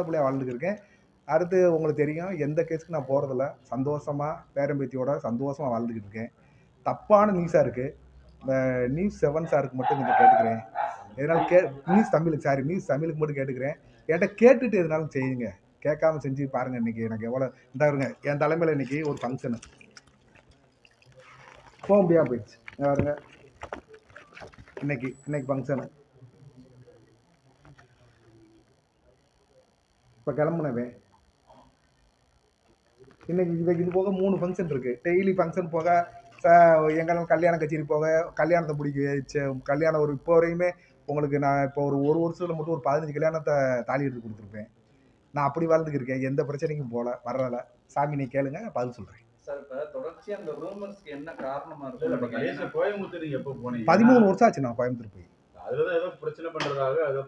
பிள்ளையா வாழ்ந்துட்டு இருக்கேன். அடுத்து உங்களுக்கு தெரியும், எந்த கேஸ்க்கு நான் போறதில்ல. சந்தோஷமா பேரன் பேத்தியோட சந்தோஷமா வாழ்ந்துகிட்டு இருக்கேன். தப்பான நியூஸா இருக்கு. நியூஸ் 7 சாருக்கு மட்டும் கொஞ்சம் கேட்டுக்கிறேன். எதனால நியூஸ் தமிழுக்கு நியூஸ் தமிழுக்கு மட்டும் கேட்டுக்கிறேன். என்கிட்ட கேட்டுட்டு எதுனாலும் செய்யுங்க. கேட்காம செஞ்சு பாருங்க. இன்னைக்கு எனக்கு எவ்வளோ இந்த இருங்க, என் தலைமையில் இன்னைக்கு ஒரு ஃபங்க்ஷனு போக முடியாம போயிடுச்சு. பாருங்க, இன்னைக்கு ஃபங்க்ஷனு. இப்போ கிளம்புனவே இன்னைக்கு இது போக 3 ஃபங்க்ஷன் இருக்கு. டெய்லி ஃபங்க்ஷன் போக எங்கெல்லாம் கல்யாண கச்சேரி போக, கல்யாணத்தை பிடிக்க கல்யாணம் ஒரு இப்போ வரையுமே உங்களுக்கு நான் இப்போ ஒரு வருஷத்துல மட்டும் ஒரு 15 கல்யாணத்தை தாலி எடுத்து கொடுத்துருப்பேன். நான் அப்படி வாழ்ந்துக்கு இருக்கேன். எந்த பிரச்சனைக்கும் போல வர்றதில்ல. சாமி நீ கேளுங்க, பதில் சொல்றேன். சார் இப்ப தொடர்ச்சியா அந்த ரூமர்ஸ்க்கு என்ன காரணமா இருக்கு? கோயம்புத்தூர் எப்போ போனீங்க? 13 வருஷம் ஆச்சு நான் கோயம்புத்தூர் போய். அதுதான் ஏதோ பிரச்சனை பண்றதாக ஏதோ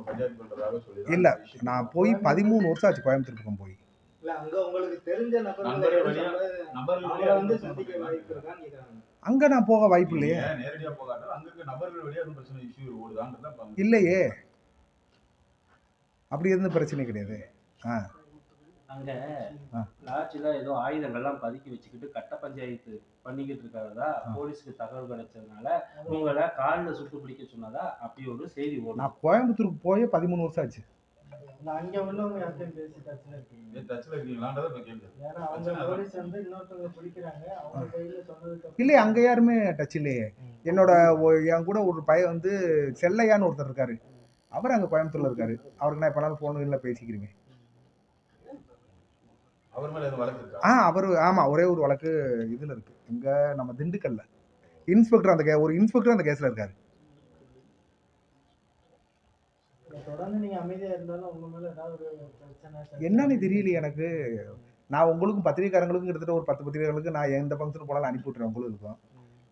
பஞ்சாயத்து பண்றதாக சொல்லி இல்ல, நான் போய் 13 வருஷம் ஆச்சு கோயம்புத்தூர் பக்கம் போய். இல்ல, அங்க உங்களுக்கு தெரிஞ்ச நபர்கள் வந்து சந்திக்க வாய்ப்பு இருக்கான்னு கேக்குறாங்க. அங்க நான் போக வாய்ப்பு இல்லையே. நேரடியா போகாத அங்க நபர்கள் வழியா பிரச்சனை இஷ்யூ ஓடுதான்றத இல்லையே. அப்படி எந்த பிரச்சனை கிடையாது. அங்க லாட்ஜில ஏதோ ஆயுதங்கள்லாம் பதுக்கி வச்சுக்கிட்டு கட்ட பஞ்சாயத்து பண்ணிக்கிட்டு இருக்கிறதா போலீஸ்க்கு தகவல் கிடைச்சதுனால உங்களை காலில் சுட்டு பிடிக்க சொன்னதா அப்படி ஒரு செய்தி ஓடும். நான் கோயம்புத்தூருக்கு போய் 13 வருஷம் ஆச்சு. அங்க உள்ளவங்க யார்கிட்டயும் பேசி டச்ல இருக்கீங்களான்றத கேளுங்க. ஏன்னா அவங்க போலீஸ் வந்து இன்னொருத்தவங்க பிடிக்கிறாங்க, அவங்க கையில சொன்னதுக்கு இல்லையே, அங்க யாருமே டச் இல்லையே. என்னோட என் கூட ஒரு பையன் வந்து செல்லையான்னு ஒருத்தர் இருக்காரு. அவர் அங்க கோயம்புத்தூர்ல இருக்காரு. அவருக்கு நான் எப்பனாலும் போன்ல பேசிக்கிறீங்க. அவர் மேல எதுவும் வழக்கு இருக்கா? அவர் ஆமா, ஒரே ஒரு வழக்கு இதுல இருக்கு. இங்க நம்ம திண்டுக்கல்ல இன்ஸ்பெக்டர் ஒரு இன்ஸ்பெக்டர் அந்த கேஸ்ல இருக்காரு. தொடர்ந்து நீங்க அமைதியா இருந்தாலும் உங்க மேல ஏதாவது ஒரு பிரச்சனை என்னன்னு தெரியலையே எனக்கு. நான் உங்களுக்கும் பத்திரிகைக்காரங்களுக்கும் கிட்டத்தட்ட ஒரு 10 பத்திரிகைகளுக்கு நான் எந்த ஃபங்க்ஷன் போனாலும் அனுப்பி விட்டுறேன். உங்களுக்கும்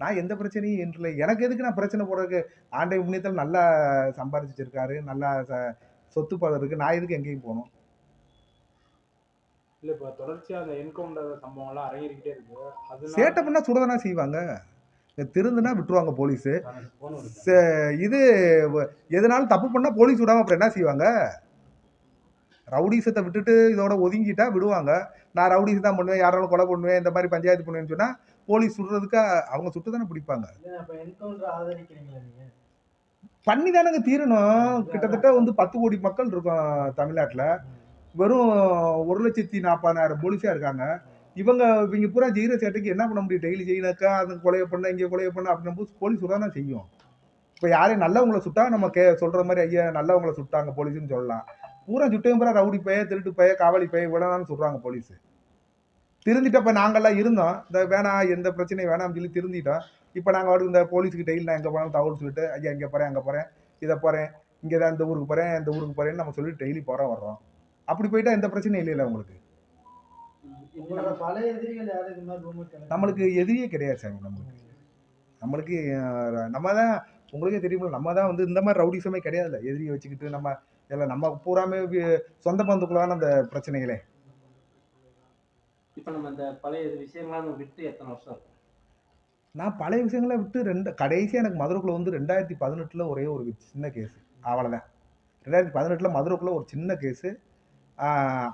நான் எந்த பிரச்சனையும் இல்லை. எனக்கு எதுக்கு நான் பிரச்சனை போடுறதுக்கு? ஆண்டை புண்ணியத்தில் நல்லா சம்பாதிச்சு வச்சிருக்காரு, நல்லா சொத்து பதம் இருக்கு. நான் எதுக்கு எங்கேயும் போகணும்? இல்ல, இப்ப தொடர்ச்சியா அந்த என்கவுண்டர் சம்பவம் எல்லாம் அரங்கேறிக்கிட்டே இருக்கு. அது சேட்டை பண்ணா சுடதானா செய்வாங்க. திருந்துனா விட்டுருவாங்க போலீஸ். இது எதனாலும் தப்பு பண்ணா போலீஸ் விடாம அப்புறம் என்ன செய்வாங்க? ரவுடிசத்தை விட்டுட்டு இதோட ஒதுங்கிட்டா விடுவாங்க. நான் ரவுடிஸ் தான் பண்ணுவேன், யாராலும் கொலை பண்ணுவேன், இந்த மாதிரி பஞ்சாயத்து பண்ணுவேன்னு சொன்னா போலீஸ் சுடுறதுக்கு அவங்க சுட்டு தானே பிடிப்பாங்க. பண்ணி தானங்க தீரணும். கிட்டத்தட்ட வந்து 10 கோடி மக்கள் இருக்கும் தமிழ்நாட்டில். வெறும் 1,40,000 போலீஸா இருக்காங்க. இவங்க பூரா ஜெயிற சேட்டைக்கு என்ன பண்ண முடியும்? டெய்லி ஜெயினாக்கா அது கொலையை பண்ண, இங்கே கொலையை பண்ண அப்படின்னும் போது போலீஸ் சுடாதான் செய்யும். இப்போ யாரையும் நல்லவங்களை சுட்டா நம்ம சொல்ற மாதிரி ஐயா நல்லவங்களை சுட்டாங்க போலீஸ்ன்னு சொல்லலாம். பூரா சுட்டையும் பூரா ரவுடி பைய, திருட்டு பைய, காவலி பைய இவ்வளோதான் சொல்றாங்க போலீஸ். திருந்திட்டப்ப நாங்கள்லாம் இருந்தோம். இந்த வேணாம், எந்த பிரச்சனையும் வேணாம்னு சொல்லி திருந்திட்டோம். இப்போ நாங்கள் இந்த போலீஸுக்கு டெய்லி நான் எங்கே போனாலும் தகவல் சொல்லிட்டு ஐயா இங்கே போகிறேன், அங்கே போகிறேன், இதை போகிறேன், இங்கே தான் இந்த ஊருக்கு போகிறேன், இந்த ஊருக்கு போகிறேன்னு நம்ம சொல்லிட்டு டெய்லி போகிறோம் வர்றோம். அப்படி போயிட்டா எந்த பிரச்சனையும் இல்லைல்ல உங்களுக்கு. நம்மளுக்கு எதிரியே கிடையாது சாமி. நம்மளுக்கு நம்ம தான் உங்களுக்கே தெரியுமில்ல, நம்ம தான் வந்து இந்த மாதிரி ரவுடிசமே கிடையாதுல்ல. எதிரியை வச்சுக்கிட்டு நம்ம எல்லாம் நம்ம பூராமே சொந்த பந்துக்குள்ளான அந்த பிரச்சனைகளே. இப்போ நம்ம இந்த பழைய விஷயங்களாம் விட்டு எத்தனை வருஷம்? நான் பழைய விஷயங்களை விட்டு கடைசியாக எனக்கு மதுரைக்குள்ள வந்து 2018 ஒரே ஒரு சின்ன கேஸு, அவ்வளோதான். 2018 மதுரைக்குள்ள ஒரு சின்ன கேஸு.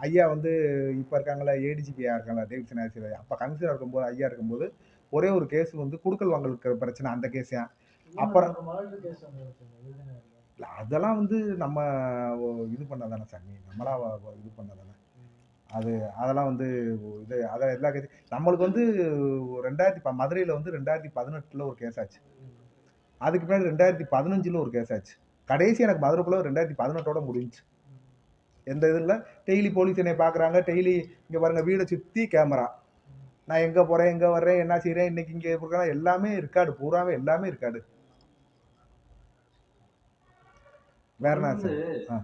ஐயா வந்து இப்போ இருக்காங்களா ஏடிஜிபியா இருக்காங்களா டேவிட்சன் ஆசிரியர், அப்போ கமிஷனர் இருக்கும்போது ஐயா இருக்கும்போது ஒரே ஒரு கேஸ் வந்து குடுக்கல் வாங்கல் இருக்கிற பிரச்சனை, அந்த கேஸையா. அப்புறம் அதெல்லாம் வந்து நம்ம இது பண்ணதானே சாமி, நம்மளா இது பண்ணதானே அதெல்லாம் வந்து இது அதெல்லாம் எல்லா கேஸும் நம்மளுக்கு வந்து மதுரையில் வந்து 2018 ஒரு கேஸ் ஆச்சு. அதுக்கு பின்னாடி 2015 ஒரு கேஸ் ஆச்சு. கடைசி எனக்கு மதுரைக்குள்ள 2018 முடிஞ்சுச்சு. எந்த இதில் டெய்லி போலீஸ் என்னை பார்க்குறாங்க. டெய்லி இங்கே பாருங்கள், வீடை சுற்றி கேமரா. நான் எங்கே போகிறேன், எங்கே வர்றேன், என்ன செய்கிறேன், இன்னைக்கு இங்கே இருக்கிறேன், எல்லாமே இருக்காடு, பூராவே எல்லாமே இருக்காடு. வேற என்ன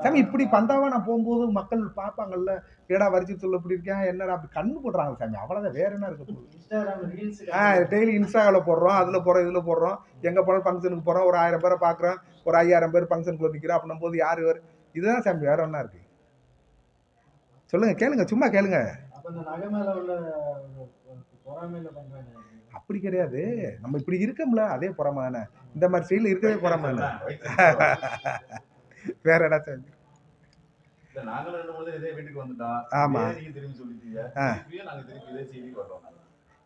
சாமி இப்படி பந்தாவா நான் போகும்போது மக்கள் பார்ப்பாங்கல்ல, ஏடா வரிச்சு சொல்ல இப்படி இருக்கேன் என்னடா அப்படி கண்ணு போடுறாங்க சாமி. அவ்வளோதான், வேற என்ன இருக்க போகுது? டெய்லி இன்ஸ்டாவில் போடுறோம், அதில் போடுறோம், இதில் போடுறோம். எங்கே போனாலும் ஃபங்க்ஷனுக்கு போகிறோம், ஒரு 1000 பேரை பார்க்குறோம், ஒரு 5000 பேர் ஃபங்க்ஷனுக்குள்ள நிற்கிறோம் அப்படின்னும் போது யார் இதுதான் சாமி, வேற என்ன இருக்கு? சொல்லுங்க, கேளுங்க, சும்மா கேளுங்க. அப்படி கிடையாது, நம்ம இப்படி இருக்கோம்ல அதே பொறாம தானே. இந்த மாதிரி ஸ்டைல இருக்கவே பொறாம தானே. வேற என்ன சாமி? இல்ல நாங்களும் 2 3 இதே வீட்டுக்கு வந்துட்டோம். ஆமா. இதே நீங்க திரும்பி சொல்லிட்டீங்க. திருப்பியும் நாங்க திருப்பி இதே செய்திக்கு வர்றோம்.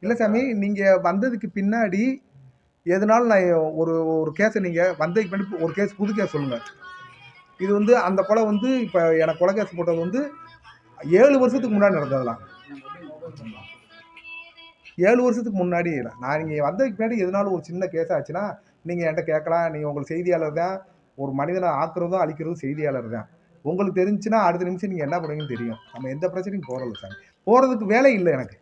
இல்ல சாமி, நீங்க வந்ததுக்கு பின்னாடி எதனால நான் ஒரு ஒரு கேஸை நீங்க வந்ததுக்கு பின்னாடி ஒரு கேஸ் புது கேஸ் சொல்லுங்க. இது வந்து அந்த கொலை வந்து இப்ப எனக்கு கொலை கேஸ் போட்டது வந்து 7 வருஷத்துக்கு முன்னாடி நடந்ததெல்லாம். 7 வருஷத்துக்கு முன்னாடி நான் நீங்க வந்ததுக்கு பின்னாடி எதனால ஒரு சின்ன கேஸ் ஆச்சுன்னா நீங்க என்கிட்ட கேட்கலாம். நீங்க உங்களுக்கு செய்தியாளர் தான். ஒரு மனிதனை ஆக்குறதும் அழிக்கிறதும் செய்தியாளர் தான். உங்களுக்கு தெரிஞ்சுன்னா அடுத்த நிமிஷம் நீங்க என்ன பண்ணுவீங்கன்னு தெரியும். நம்ம எந்த பிரச்சனையும் போறதில்ல சாமி. போறதுக்கு வேலை இல்லை எனக்கு.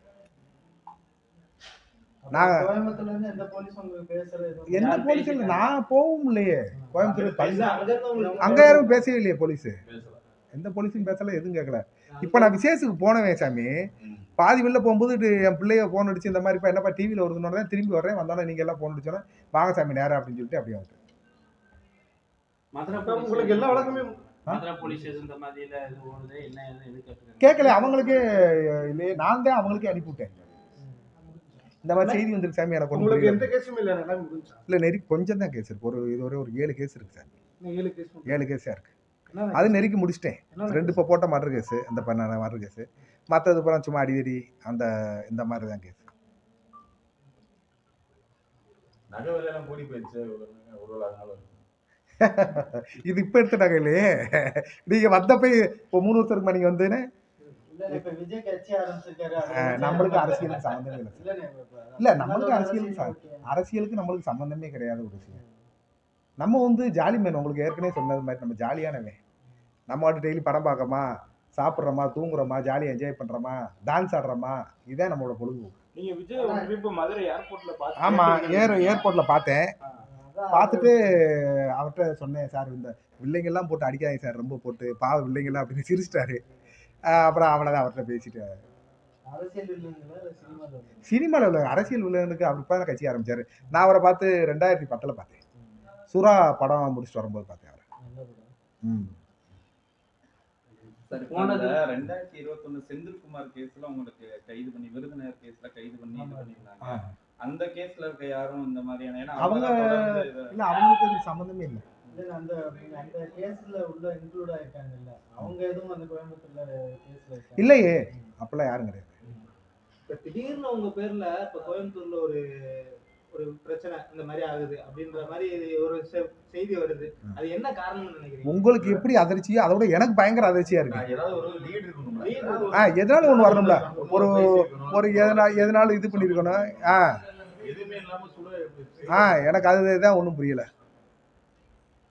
நான் கோயம்புத்தூர்ல இருந்து எந்த போலீஸ் உங்களுக்கு பேசுறது எந்த போலீஸ் இல்லை, நான் போகவும் இல்லையே கோயம்புத்தூர் பள்ளி. அங்க இருந்து உங்களுக்கு அங்க யாரும் பேசவே இல்லையே போலீஸ். பேசலாம். எந்த போலீஸும் பேசல, எதுவும் கேட்கல. இப்ப நான் விசேஷத்துக்கு போனவேன் சாமி. பாதி வெளில போகும்போது என் பிள்ளைய போன் அடிச்சு இந்த மாதிரி என்னப்பா டிவியில் வருதுன்னு தான் திரும்பி வர்றேன். வந்தோன்னே நீங்க எல்லாம் போன் அடிச்சோன்னா வாங்க சாமி நேரம் அப்படின்னு சொல்லிட்டு அப்படியே வந்துட்டேன். மதுரை உங்களுக்கு எல்லா வழக்கமே மதுரை போலீஸ் ஸ்டேஷன் இந்த மாதிரில இது ஓடுது என்ன எது கேட்டுருக்காங்க. கேட்கல அவங்களுக்கே இல்லையே, நான் தான் அவங்களுக்கே அனுப்பிவிட்டேன். இந்த மாதிரி செய்தி வந்துருக்கு சாமி எனக்கு ஒண்ணும் உங்களுக்கு புரியல. எந்த கேஸும் இல்ல எல்லாமே முடிஞ்சா இல்லை நெருக்கி கொஞ்சம் தான் கேஸ் இருக்கு. இதுவரை ஒரு 7 கேஸ் இருக்கு சாமி. 7 கேஸ் 7 கேஸா இருக்கு. என்ன அது நெருக்கி முடிச்சிட்டேன். என்ன 2 இப்போ போட்ட மர்டர் கேஸு, அந்த பண்ண மர்டர் கேஸு. மற்றது பூரா சும்மா அடிதடி இந்த மாதிரி தான் கேஸ். நகை விலையெல்லாம் கூடி போயிடுச்சு. ஒரு அதனால இது இப்போ எடுத்த நகையிலே நீங்க வந்தப்ப இப்போ 3 வருஷத்துக்கு நீங்க வந்தேன்னு இல்ல இப்ப விஜய் கட்சி ஆரம்பிச்சிருக்காரு. நம்மளுக்கு அரசியலுக்கு சம்மந்தமே இல்லை. இல்ல நம்மளுக்கு அரசியலுக்கு நம்மளுக்கு சம்மந்தமே கிடையாது ஒரு விஷயம். நம்ம வந்து ஜாலி மேன். உங்களுக்கு ஏற்கனவே சொன்னது மாதிரி நம்ம ஜாலியானவன். நம்ம வாட்டு டெய்லி படம் பார்க்கறோமா, சாப்பிட்றோமா, தூங்குறோமா, ஜாலியாக என்ஜாய் பண்றோமா, டான்ஸ் ஆடுறோமா, இதான் நம்மளோட பொழுதுபோக்கு. நீங்க விஜய் ஒரு ட்ரிப் மதுரை ஏர்போர்ட்ல பாத்து ஆமா, ஏர்போர்ட்ல பார்த்தேன். பார்த்துட்டு அவர்கிட்ட சொன்னேன், சார் இந்த வில்லைங்கெல்லாம் போட்டு அடிக்காதீங்க சார், ரொம்ப போட்டு பாவ வில்லைங்கெல்லாம் அப்படின்னு சிரிச்சிட்டாரு. அப்புறம் அவ்வளோதான் அவர்கிட்ட பேசிட்டு. அரசியல் இல்லைங்களா சினிமால சினிமாவில் உள்ள அரசியல் வில்லனுக்கு அவர் இப்போ தான் கட்சி ஆரம்பிச்சாரு. நான் அவரை பார்த்து 2010 பார்த்தேன். சுறா படம் முடிச்சுட்டு வரும்போது பார்த்தேன் அவரை. ம். சரி, போனது 2021 செந்தில்குமார் கேஸ்ல உங்களுக்கு கைது பண்ணி விருதுநகர் கேஸ்ல கைது பண்ணி இது பண்ணிருந்தாங்க. அந்த கேஸ்ல இருக்க யாரும் இந்த மாதிரியான ஏன்னா அவங்க தொடர்ந்து இல்ல அவங்களுக்கு அதுக்கு சம்மந்தமே இல்லை. இல்ல அந்த அந்த கேஸ்ல உள்ள இன்க்ளூட் ஆயிருக்காங்கல்ல, அவங்க எதுவும் அந்த கோயம்புத்தூர்ல கேஸ்ல இருக்காங்க இல்லையே, அப்பெல்லாம் யாரும் கிடையாது. இப்ப திடீர்னு உங்க பேர்ல இப்ப கோயம்புத்தூர்ல ஒரு ஒரு பிரச்சனை இந்த மாதிரி ஆகுது அப்படின்ற மாதிரி ஒரு செய்தி வருது. அது என்ன காரணம்னு நினைக்கிறீங்க? உங்களுக்கு எப்படி அதிர்ச்சியோ அதை விட எனக்கு பயங்கர அதிர்ச்சியா இருக்கு. ஏதாவது ஒரு லீட் இருக்கணும். எதனால ஒண்ணு வரணும்ல, ஒரு ஒரு எதனால இது பண்ணிருக்கணும். எதுவுமே இல்லாம சுட எனக்கு அதுதான் ஒண்ணும் புரியல.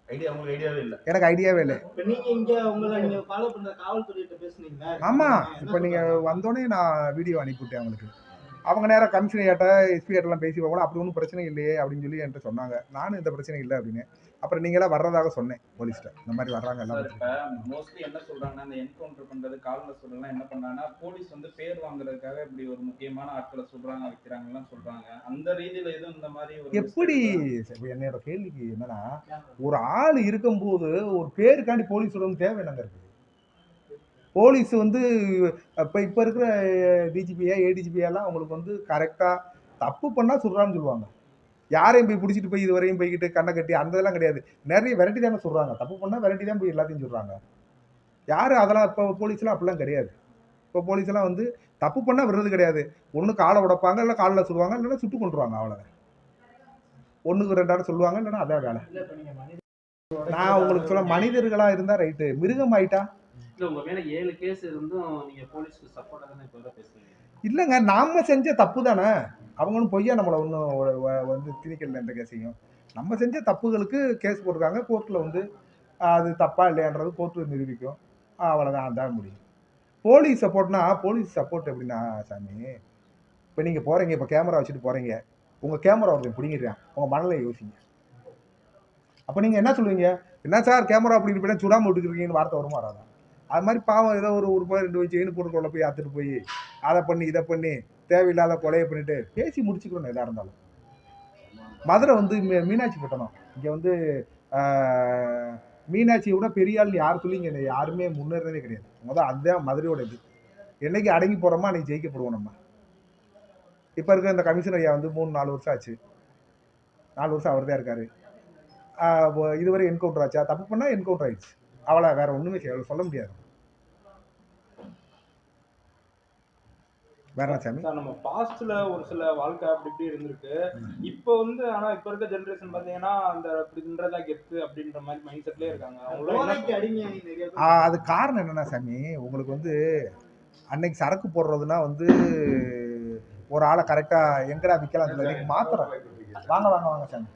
ஐடியா உங்களுக்கு ஐடியாவே இல்ல. எனக்கு ஐடியாவே இல்லை. இப்ப நீங்க இங்க உங்களை நீங்க ஃபாலோ பண்ற காவல்துறையிட்ட பேசுனீங்களா? ஆமா, இப்ப நீங்க வந்தோடனே நான் வீடியோ அனுப்பிவிட்டேன் அவங்களுக்கு. அவங்க நேரம் கமிஷனர் ஏட்ட எஸ்பி ஏட்டெல்லாம் பேசி போகணும், அப்படி ஒன்றும் பிரச்சனை இல்லையே அப்படின்னு சொல்லி என்கிட்ட சொன்னாங்க. நானும் இந்த பிரச்சனை இல்லை அப்படின்னு. அப்புறம் நீங்களாம் வர்றதாக சொன்னேன் போலீஸ்ட்ட, இந்த மாதிரி வர்றாங்க எல்லாம். இப்ப மோஸ்ட்லி என்ன சொல்றாங்கன்னா இந்த என்கவுண்டர் பண்றது காலில் சொல்றதுலாம் என்ன பண்றாங்கன்னா போலீஸ் வந்து பேர் வாங்குறதுக்காக இப்படி ஒரு முக்கியமான ஆட்களை சொல்றாங்க வைக்கிறாங்கலாம் சொல்றாங்க. அந்த ரீதியில எதுவும் இந்த மாதிரி ஒரு எப்படி என்னோட கேள்விக்கு என்னன்னா, ஒரு ஆள் இருக்கும்போது ஒரு பேருக்காண்டி போலீஸ் சொல்லணும் தேவை என்னங்க இருக்கு? போலீஸ் வந்து இப்போ இருக்கிற டிஜிபியா ஏடிஜிபியாலாம் அவங்களுக்கு வந்து கரெக்டாக தப்பு பண்ணால் சொல்கிறான்னு சொல்லுவாங்க. யாரையும் போய் பிடிச்சிட்டு போய் இதுவரையும் போய்கிட்டு கண்ணை கட்டி அந்த இதெல்லாம் கிடையாது. நிறைய வெரைட்டி தானே சொல்கிறாங்க. தப்பு பண்ணால் வெரைட்டி தான் போய் எல்லாத்தையும் சொல்கிறாங்க. யாரும் அதெல்லாம் இப்போ போலீஸ்லாம் அப்படிலாம் கிடையாது. இப்போ போலீஸ்லாம் வந்து தப்பு பண்ணால் விடுறது கிடையாது. ஒன்று காலை உடைப்பாங்க, இல்லை காலில் சொல்லுவாங்க, இல்லைன்னா சுட்டு கொண்டுருவாங்க. அவ்வளோதான். 1க்கு 2 ஆட சொல்லுவாங்க, இல்லைன்னா அதான் வேலை. நான் உங்களுக்கு சொல்ல மனிதர்களாக இருந்தால் ரைட்டு, மிருகம் ஆயிட்டா இல்ல உங்க மேல 7 கேஸ் இருந்தும் நீங்க போலீஸ்க்கு சப்போர்ட்டா தானே இப்ப பேசுறீங்க. இல்லைங்க, நாம செஞ்ச தப்பு தானே. அவங்களும் பொய்யா நம்மளை ஒன்றும் வந்து திணிக்கல எந்த கேஸையும். நம்ம செஞ்ச தப்புகளுக்கு கேஸ் போட்டிருக்காங்க. கோர்ட்டில் வந்து அது தப்பா இல்லையான்றது கோர்ட்டு நிரூபிக்கும். அவ்வளோதான், அதான் முடியும். போலீஸ் சப்போர்ட்னா, போலீஸ் சப்போர்ட் எப்படின்னா சாமி, இப்போ நீங்கள் போகிறீங்க, இப்போ கேமரா வச்சுட்டு போகிறீங்க, உங்கள் கேமரா ஒருத்தன் பிடிங்கிடுறான், உங்கள் மனநிலை யோசிங்க. அப்போ நீங்கள் என்ன சொல்லுவீங்க? என்ன சார் கேமரா பிடிக்கிட்டு போயிட்டா சுடாமல் விட்டுக்கிறீங்கன்னு வார்த்தை வருமா வராதான்? அது மாதிரி பாவம் ஏதோ ஒரு ரூபாய் 2 வச்சு செயின் போட்டுக்கொள்ள போய் அத்துட்டு போய் அதை பண்ணி இதை பண்ணி தேவையில்லாத கொலையை பண்ணிட்டு பேசி முடிச்சுக்கணும் எதாக இருந்தாலும். மதுரை வந்து மீனாட்சி பட்டணம். இங்கே வந்து மீனாட்சியை விட பெரிய ஆள் யார் சொல்லி இங்கே யாருமே முன்னேறதே கிடையாது. முதல் அதுதான் மதுரையோட இது. என்னைக்கு அடங்கி போகிறோமா அன்றைக்கி ஜெயிக்கப்படுவோம் நம்ம. இப்போ இருக்க இந்த கமிஷனர் ஐயா வந்து 3-4 வருஷம் ஆச்சு. 4 வருஷம் அவர் தான் இருக்கார். இதுவரை என்கவுண்டர் ஆச்சா? தப்பு பண்ணா என்கவுண்டர் ஆயிடுச்சு, அவ்வளோ, வேற ஒண்ணுமே சொல்ல முடியாது. வேற என்ன சாமி? சார் நம்ம பாஸ்ட்ல ஒரு சில வாழ்க்கை அப்படி இப்படி இருந்திருக்கு. இப்போ ஆனா இப்ப இருக்க ஜெனரேஷன் பாத்தீங்கன்னா அந்த அப்படின்றதா கெத்து அப்படின்ற மாதிரி மைண்ட் செட்லயே இருக்காங்க. போதைக்கு அடிமையாகி நிறைய பேர் அது காரணம் என்னன்னா சாமி, உங்களுக்கு அன்னைக்கு சரக்கு போடுறதுன்னா ஒரு ஆளை கரெக்டா எங்கடா விற்கலாம் சொல்லி இன்னைக்கு மாத்திரை வாங்க வாங்க வாங்க சாமி.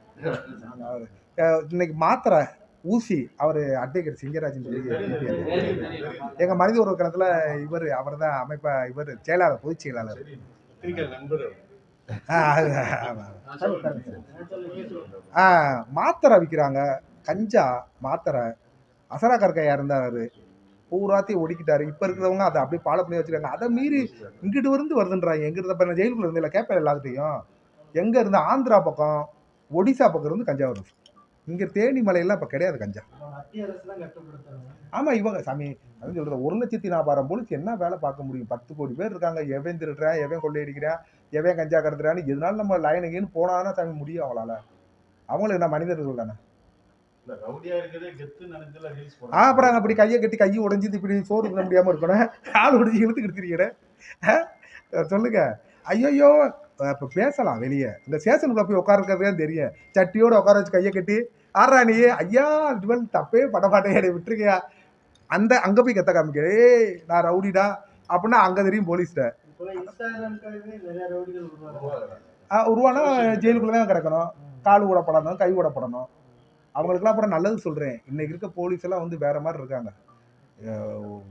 இன்னைக்கு மாத்திரை ஊசி அவர் அட்வொகேட் சிங்கராஜன் சொல்லி எங்க மனித உறவு களத்துல அவர் தான் அமைப்பா செயலாளர், பொதுச் செயலாளர். மாத்திரை விற்கிறாங்க, கஞ்சா மாத்திரை. அசரா கற்கையா இருந்தாரு, பூராத்தையும் ஒடிக்கிட்டாரு. இப்ப இருக்கிறவங்க அதை அப்படியே ஃபாலோ பண்ணி வச்சிருக்காங்க. அதை மீறி இங்கிட்டு வருதுன்றாங்க. எங்கிட்ட ஜெயிலுக்குள்ள இருந்து இல்லை கேட்பேன் எல்லாத்தையும். எங்க இருந்து ஆந்திரா பக்கம், ஒடிசா பக்கம் இருந்து கஞ்சா வருது. இங்க தேனி மலையெல்லாம் இப்ப கிடையாது கஞ்சா. ஆமா, இவங்க சாமி அது சொல்ற 1,40,000 போலீஸ் என்ன வேலை பார்க்க முடியும்? 10 கோடி பேர் இருக்காங்க. எவன் திருடுறான், எவன் கொள்ளையடிக்கிறான், எவன் கஞ்சா கடத்துறான்னு எதனால நம்ம லைனுக்குன்னு போனானா சாமி முடியும் அவங்களால? அவங்களுக்கு என்ன மனிதர்கள் தானே? அப்புறம் அப்படி கையை கட்டி கையை உடைஞ்சி இப்படி சோறு பண்ண முடியாம இருக்கணும், கால் உடைஞ்சி இழுத்துக்கிட்டு இருக்கிறீங்க. சொல்லுங்க. ஐயோ, இப்போ பேசலாம் வெளியே, இந்த ஸ்டேஷனுக்குள்ள போய் உட்காருக்கிறதே தெரியும். சட்டியோட உட்கார வச்சு கையை கட்டி ஆறா நீ ஐயா தப்பே பட மாட்டேன் விட்டுருக்கியா, அங்கே போய் கத்த காமிக்க, ஏய் நான் ரவுடிடா அப்படின்னா அங்கே தெரியும் போலீஸ்ட. உருவானா ஜெயிலுக்குள்ள தான் கிடக்கணும், கால் ஊடப்படணும், கை ஊடப்படணும். அவங்களுக்குலாம் அப்புறம் நல்லது சொல்கிறேன். இன்னைக்கு இருக்க போலீஸ் எல்லாம் வேற மாதிரி இருக்காங்க.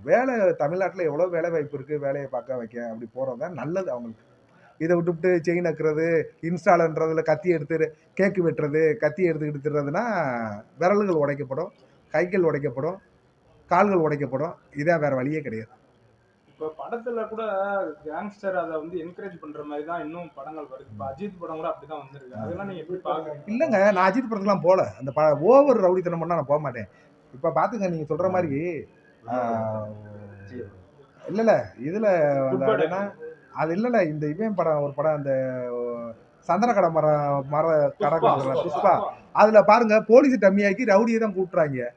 வேலை தமிழ்நாட்டில் எவ்வளோ வேலை வாய்ப்பு இருக்குது, வேலையை பார்க்க வைக்க அப்படி போகிறது தான் நல்லது அவங்களுக்கு. இதை விட்டுவிட்டு செயின் நக்குறது, இன்ஸ்டாலன்றதுல கத்தி எடுத்து கேக்கு வெட்டுறது, கத்தி எடுத்துக்கிட்டு திடுறதுன்னா விரல்கள் உடைக்கப்படும், கைகள் உடைக்கப்படும், கால்கள் உடைக்கப்படும். இதான் வேற வழியே கிடையாது. இப்போ படத்துல கூட கேங்ஸ்டர் அதை என்கரேஜ் பண்ற மாதிரி தான் இன்னும் படங்கள் வருது. இப்போ அஜித் படம் கூட அப்படிதான் வந்திருக்கு. அதெல்லாம் நீங்க எப்படி பாக்குறீங்க? இல்லைங்க, நான் அஜித் படத்துலாம் போகல. அந்த ஓவர் ரவுடித்தனம் பண்ணால் நான் போக மாட்டேன். இப்போ பார்த்துங்க, நீங்கள் சொல்கிற மாதிரி இல்லை இதில் அது இல்லைல்ல, இந்த இவன் படம் ஒரு படம், அந்த சந்தன கடை மர கடை புஷ்பா, அதில் பாருங்க போலீஸ் டம்மியாக்கி ரவுடியை தான் கூப்பிட்றாங்க.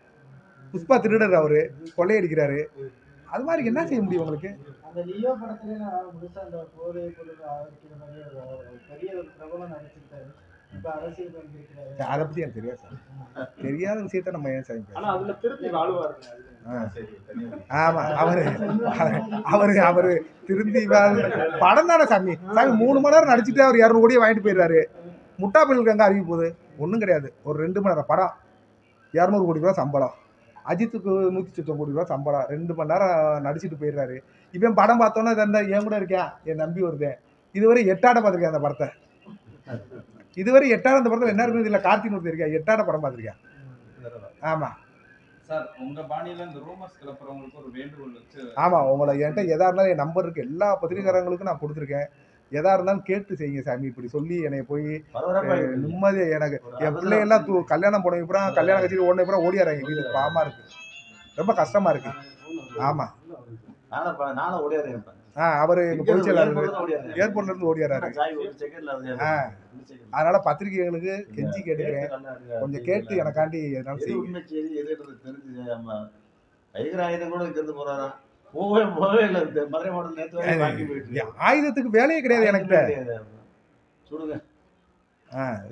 புஷ்பா திருடர், அவரு கொள்ளையடிக்கிறாரு. அது மாதிரி என்ன செய்ய முடியும் உங்களுக்கு? அந்த லியோ படத்துல முழுசா அந்த போதை பொருள் ஆதரிக்கிற மாதிரி பெரிய ஒரு பிரபலம் நடிச்சிருக்காரு. இப்ப அரசியல் பண்ணிருக்காரு. அதை பத்தி எனக்கு தெரியாது சார். தெரியாத விஷயத்த நம்ம ஏன் சார்? ஆனா அதுல திருப்பி வாழ்வாரு. ஆமா, அவரு திருந்தி படம் தானே சாமி. 3 மணி நேரம் நடிச்சுட்டு அவர் 200 கோடியை வாங்கிட்டு போயிடுறாரு. முட்டா பிள்ளைகளுக்கு அங்கே அறிவிப்பு போகுது ஒன்றும் கிடையாது. ஒரு 2 மணி நேரம் படம் 200 கோடி ரூபா சம்பளம். அஜித்துக்கு 190 கோடி ரூபா சம்பளம். 2 மணி நேரம் நடிச்சுட்டு போயிடுறாரு. இவன் படம் பார்த்தோன்னா என் கூட இருக்கேன், என் நம்பி வருதேன். இதுவரை 8 ஆட பார்த்துருக்கேன் அந்த படத்தை. இதுவரை 8 ஆட அந்த படத்தில் என்ன இருக்குது? இல்லை கார்த்திக் ஒருத்தர் இருக்கேன், 8 ஆட படம் பார்த்துருக்கேன். ஆமா சார், உங்க பாணியில இந்த ரூமர்ஸ் கிளப்புறவங்களுக்கு ஒரு வேண்டுகோள் வச்சு. ஆமா, உங்களை என்கிட்ட எதா இருந்தாலும் என் நம்பர் இருக்கு, எல்லா பத்திரிகைக்காரங்களுக்கும் நான் கொடுத்துருக்கேன். எதா இருந்தாலும் கேட்டு செய்யுங்க சாமி. இப்படி சொல்லி என்னை போய் நிம்மதி, எனக்கு என் பிள்ளைகள்லாம் கல்யாணம் போனதுக்கு அப்புறம் கல்யாணம் கட்சியில் ஓடின அப்புறம் ஓடியாராங்க வீட்டுக்கு. பாவமா இருக்கு, ரொம்ப கஷ்டமா இருக்கு. ஆமா, அவரு எங்க பொதுச் செயலாளர் ஏர்போர்ட்ல இருந்து ஓடியாராரு. அதனால பத்திரிகைகளுக்கு கெஞ்சி கேட்டுக்கிறேன், கொஞ்சம் கேட்டு எனக்காண்டி எதனால செய்யுங்க. ஆயுதத்துக்கு வேலையே கிடையாது எனக்கு.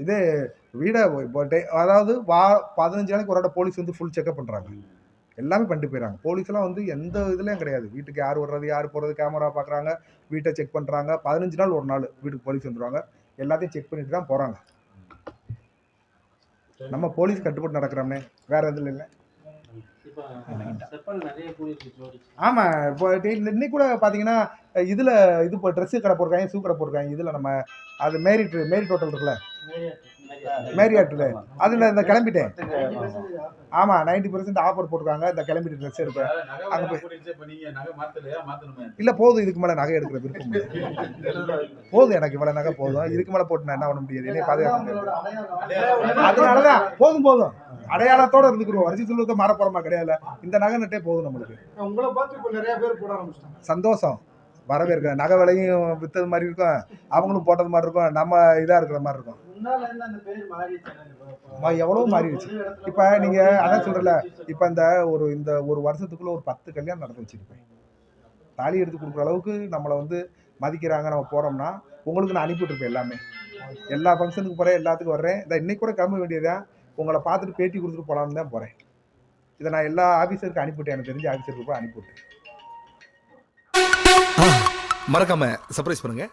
இது வீட அதாவது 15 நாளைக்கு ஒரு போலீஸ் ஃபுல் செக்அப் பண்றாங்க, எல்லாமே பண்ணிட்டு போயிடறாங்க. போலீஸ் எல்லாம் எந்த இதுலயும் கிடையாது. வீட்டுக்கு யார் வர்றது யார் போறது கேமரா பாக்குறாங்க, வீட்டை செக் பண்றாங்க. 15 நாள் ஒரு நாள் வீட்டுக்கு போலீஸ் வந்துருவாங்க, எல்லாத்தையும் செக் பண்ணிட்டு தான் போறாங்க. நம்ம போலீஸ் கட்டுப்பட்டு நடக்கிறோம்னே, வேற எதுல இல்லை. ஆமா, இப்போ இன்னைக்கு கூட பாத்தீங்கன்னா இதுல இப்போ ட்ரெஸ் கடை போட்டிருக்காங்க, ஷூ கடை போட்டிருக்காங்க. இதுல நம்ம அது மேரிட் ஹோட்டல் இருக்குல்ல, மேரியாட்டில், அதுல இந்த கிளம்பிட்டேன். ஆமா, 90% ஆஃபர் போட்டிருக்காங்க. இந்த கிளம்பிட்டு ட்ரெஸ் எடுப்பேன். அங்க போய் இல்ல போதும், இதுக்கு மேல நகை எடுக்கிற விருப்பம் போதும் எனக்கு. இவ்வளவு நகை போதும், இதுக்கு மேல போட்டு நான் என்ன பண்ண முடியாது, என்னைய பாதுகாக்க முடியாது. அதனாலதான் போதும் அடையாளத்தோட இருந்துக்கிறோம். வரிசை சொல்லுவத மாற போறமா கிடையாது. இந்த நகை நட்டே போதும் நம்மளுக்கு. உங்களை பார்த்து இப்ப நிறைய பேர் போட ஆரம்பிச்சிட்டாங்க. சந்தோஷம், வரவேற்கிறேன். நகை விலையும் வித்தது மாதிரி இருக்கும், அவங்களும் போட்டது மாதிரி இருக்கும், நம்ம இதா இருக்கிற மாதிரி இருக்கும். முன்னால இருந்து அந்த பேர் மாறிடுச்சு. எவ்வளவு மாறிடுச்சு. இப்ப நீங்க அதான் சொல்றல, இப்ப இந்த ஒரு வருஷத்துக்குள்ள ஒரு 10 கல்யாணம் நடந்து வச்சிருப்பேன். தாலி எடுத்து கொடுக்குற அளவுக்கு நம்மளை வந்து மதிக்கிறாங்க. நம்ம போறோம்னா உங்களுக்கு நான் அனுப்பிவிட்டுருப்பேன் எல்லாமே. எல்லா ஃபங்க்ஷனுக்கு போறேன், எல்லாத்துக்கும் வர்றேன். இன்னைக்கு கூட கிளம்ப வேண்டியதான், உங்களை பார்த்துட்டு பேட்டி கொடுத்துட்டு போலான்னு தான் போறேன். இதை நான் எல்லா ஆஃபீஸருக்கு அனுப்பிவிட்டேன். எனக்கு தெரிஞ்ச ஆஃபீஸருக்கு போய் அனுப்பிவிட்டேன். மறக்காம சர்ப்ரைஸ் பண்ணுங்க.